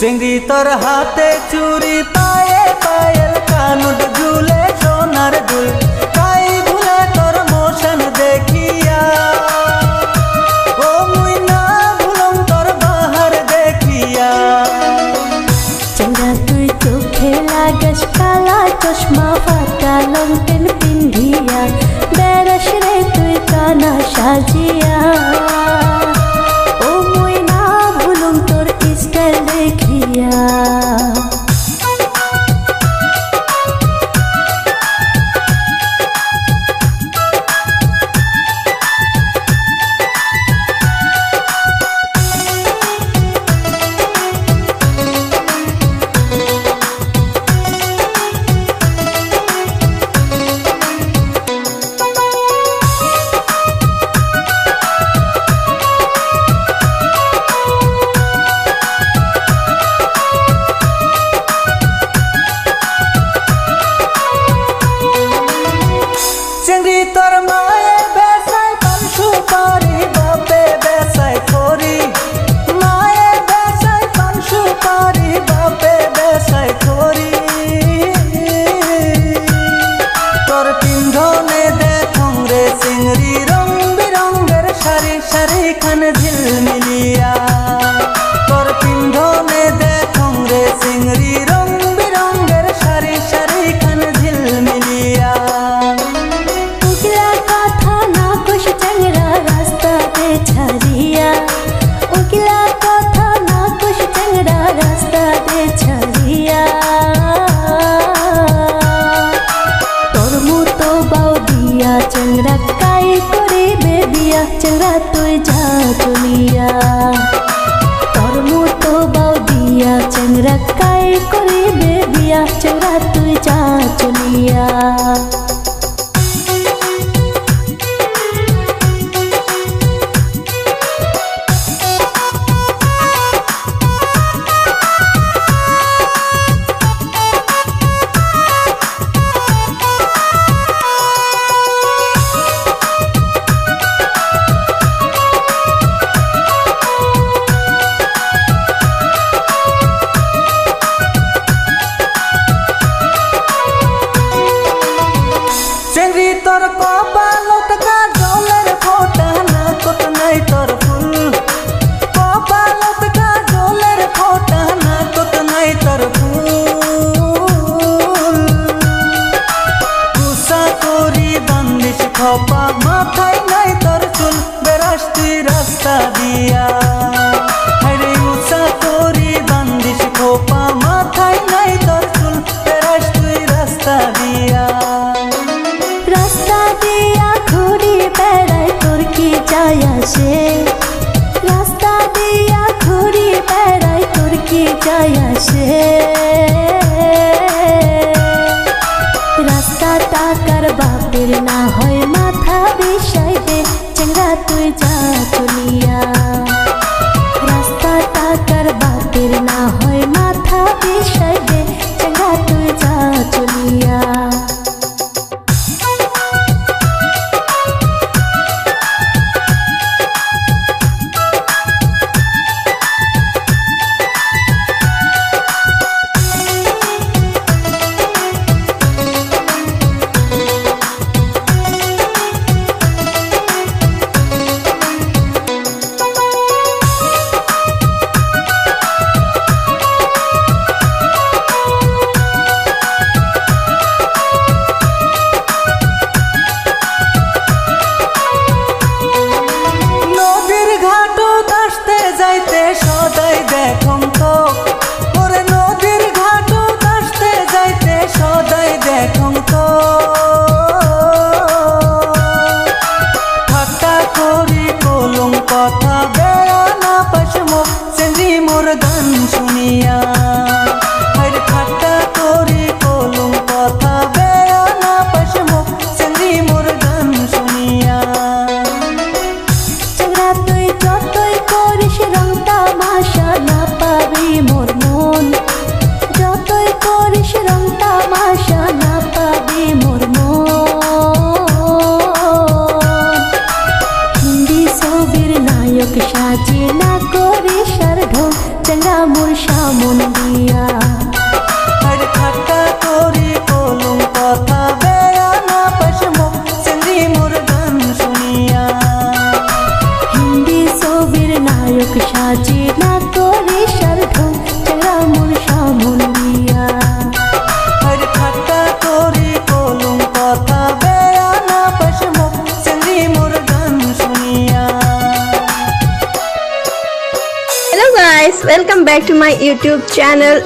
চিংড়ি তোর হাতে চুরি পায়ে পায়েল কানুদ ঝুলে সোনার দুল কাই ভুলে তোর মোশন দেখিয়া ও মুই না ভুলম তোর বাহার দেখিয়া। চিংড়া তুই চোখে লাগাস কালা চশমা ফাটা লংটেন পিন্ধিয়া বেড়াস রে তুই কানা সাজিয়া ও মুই না ভুলম তোর স্টাইল দেখিয়া। চিংড়ি তোর মায়ে বেসায় পান সুপারি বাপে বেসায় খড়ি মায়ে বেসায় পান সুপারি বাপে বেসায় খড়ি তোর পিন্ধনে দেখং রে চিংড়ি রং বিরঙ্গের শাড়ি শাড়ি খান ঝিলমিলিয়া তোর পিন্ধনে দেখং রে চিংড়ি রং বিরঙ্গের শাড়ি শাড়ি খান ঝিলমিলিয়া। उगला कथा ना कुछ चंगड़ा रास्ता दे छड़िया तोर मुँह तो बाऊ दिया चंगड़ा काई करे बेबिया चंगड़ा तुई जा चलिया तोर मुँह तो बाऊ दिया चंगड़ा काई करे बेबिया चंगड़ा तुई जा चलिया। চিংড়ি তোর কপালত কাজলের ফোঁটা নাকত নাই তোর ফুল কপালত কাজলের ফোঁটা নাকত নাই তোর ফুল গুসা করি বান্দিস খপা মাথায় নাই তোর চুল বেরাস তুই রাস্তা দিয়া হায়রে গুসা করি বান্দিস খোপা মাথায় নাই তোর চুল বেরাস তুই রাস্তা দিয়া। रास्ता दिया घूरी बेड़ाई तोर की जाया से रास्ता दिया घूरी बेड़ाई तोर की जाया से रास्ता टाकर बापेर ना होय माथा बिछाई दे चंगड़ा तुई जा चलिया रास्ता टाकर बापेर ना होय माथा बिछाई दे चंगड़ा तुई जा चलिया। সামন দিয়া। আর ঠাট্টা করি কলম কথা বেড়া না পাশমো চিংড়ি মোর গান শুনিয়া। হিন্দি ছবির নায়ক সাজি না করে সার্থক চেংরা মোর সামন দিয়া। আর ঠাট্টা করি কলম কথা বেড়া না পাশমো চিংড়ি মোর গান শুনিয়া। Hello guys, welcome back to my YouTube channel.